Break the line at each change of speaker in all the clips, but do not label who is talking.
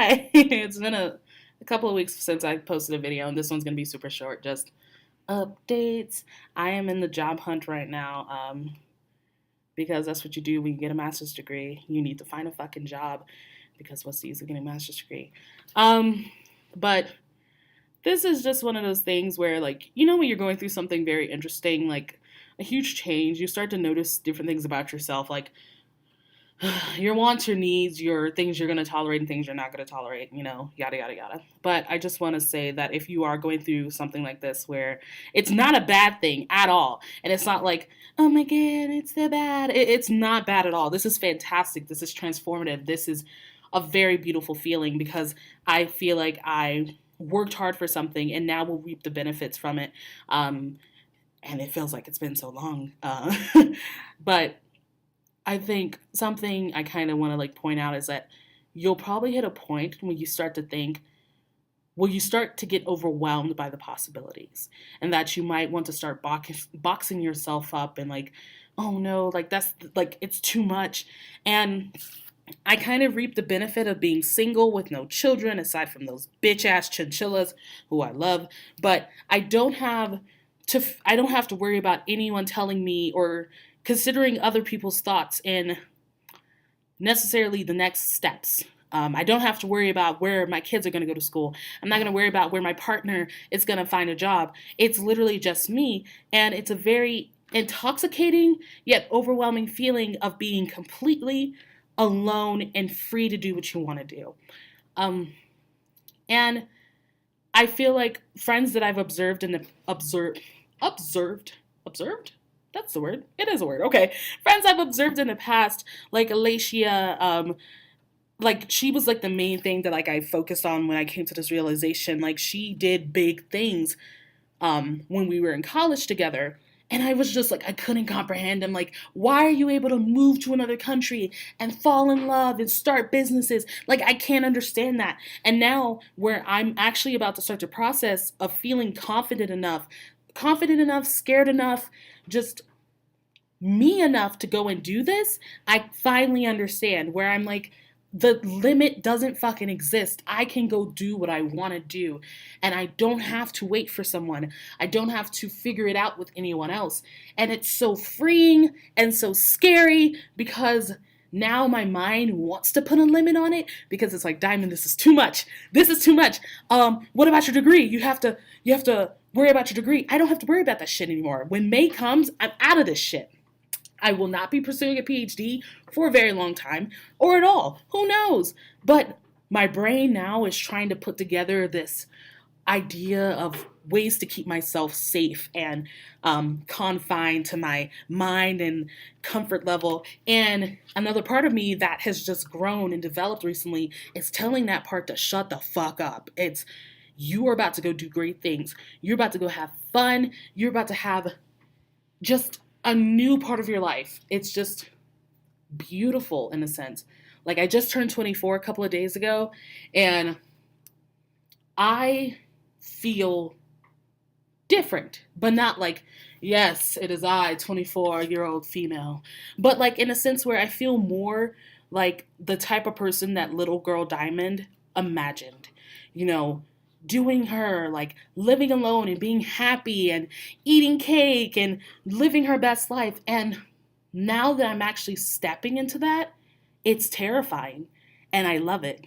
Hi! It's been a couple of weeks since I posted a video, and this one's gonna be super short. Just updates. I am in the job hunt right now, because that's what you do when you get a master's degree. You need to find a fucking job, because what's the use of getting a master's degree? But this is just one of those things where, like, when you're going through something very interesting, like a huge change, you start to notice different things about yourself, like your wants, your needs, your things you're going to tolerate and things you're not going to tolerate, yada, yada, yada. But I just want to say that if you are going through something like this where it's not a bad thing at all, and it's not like, oh my God, it's so bad. It's not bad at all. This is fantastic. This is transformative. This is a very beautiful feeling because I feel like I worked hard for something and now will reap the benefits from it. And it feels like it's been so long. But I think something I kind of want to like point out is that you'll probably hit a point when you start to think, well, you start to get overwhelmed by the possibilities, and that you might want to start boxing yourself up and like, oh no, like that's like it's too much. And I kind of reap the benefit of being single with no children, aside from those bitch ass chinchillas who I love. But I don't have to worry about anyone telling me or considering other people's thoughts in necessarily the next steps. I don't have to worry about where my kids are going to go to school. I'm not going to worry about where my partner is going to find a job. It's literally just me. And it's a very intoxicating yet overwhelming feeling of being completely alone and free to do what you want to do. Um, and I feel like friends that I've observed, that's the word. It is a word. Okay. Friends I've observed in the past, like Alacia, like she was like the main thing that like I focused on when I came to this realization. Like she did big things when we were in college together. And I was just like, I couldn't comprehend. I'm like, why are you able to move to another country and fall in love and start businesses? Like, I can't understand that. And now, where I'm actually about to start the process of feeling confident enough, scared enough, just me enough to go and do this, I finally understand where I'm like, the limit doesn't fucking exist. I can go do what I want to do. And I don't have to wait for someone. I don't have to figure it out with anyone else. And it's so freeing and so scary because now my mind wants to put a limit on it because it's like, Diamond, this is too much. This is too much. What about your degree? You have to worry about your degree. I don't have to worry about that shit anymore. When May comes, I'm out of this shit. I will not be pursuing a PhD for a very long time or at all. Who knows? But my brain now is trying to put together this idea of ways to keep myself safe and confined to my mind and comfort level. And another part of me that has just grown and developed recently is telling that part to shut the fuck up. You are about to go do great things. You're about to go have fun. You're about to have just a new part of your life. It's just beautiful in a sense. Like I just turned 24 a couple of days ago and I feel different, but not like, yes, it is I, 24-year-old female, but like in a sense where I feel more like the type of person that little girl Diamond imagined, you know, doing her, like living alone and being happy and eating cake and living her best life. And now that I'm actually stepping into that, it's terrifying and I love it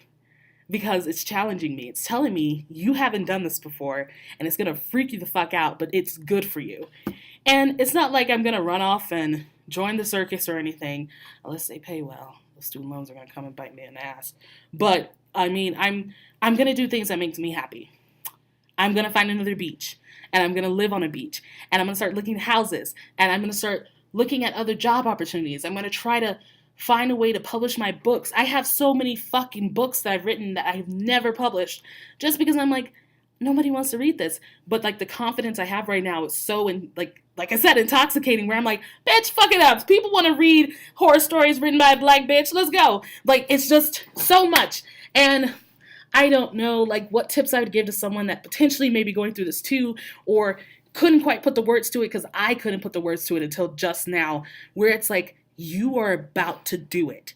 because it's challenging me. It's telling me you haven't done this before and it's going to freak you the fuck out, but it's good for you. And it's not like I'm going to run off and join the circus or anything, unless they pay well. The student loans are going to come and bite me in the ass. But I mean, I'm going to do things that makes me happy. I'm going to find another beach and I'm going to live on a beach and I'm going to start looking at houses and I'm going to start looking at other job opportunities. I'm going to try to find a way to publish my books. I have so many fucking books that I've written that I've never published just because I'm like, nobody wants to read this. But like the confidence I have right now is so like I said, intoxicating where I'm like, bitch, fuck it up. People want to read horror stories written by a black bitch. Let's go. Like it's just so much. And I don't know like what tips I would give to someone that potentially may be going through this too, or couldn't quite put the words to it because I couldn't put the words to it until just now, where it's like, you are about to do it.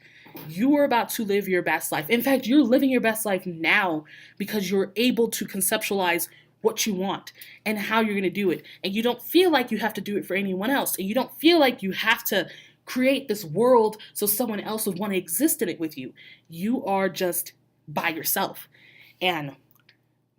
You are about to live your best life. In fact, you're living your best life now because you're able to conceptualize what you want and how you're going to do it. And you don't feel like you have to do it for anyone else. And you don't feel like you have to create this world so someone else would want to exist in it with you. You are just by yourself. And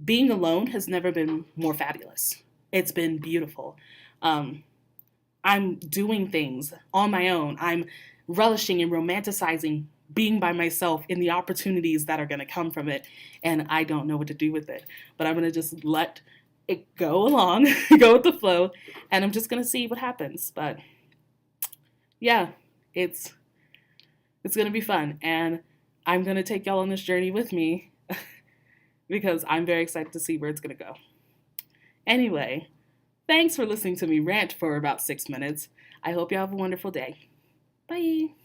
being alone has never been more fabulous. It's been beautiful. I'm doing things on my own. I'm relishing and romanticizing being by myself in the opportunities that are going to come from it. And I don't know what to do with it. But I'm going to just let it go along, go with the flow, and I'm just going to see what happens. But yeah, it's going to be fun. And I'm going to take y'all on this journey with me because I'm very excited to see where it's going to go. Anyway, thanks for listening to me rant for about 6 minutes. I hope you have a wonderful day. Bye.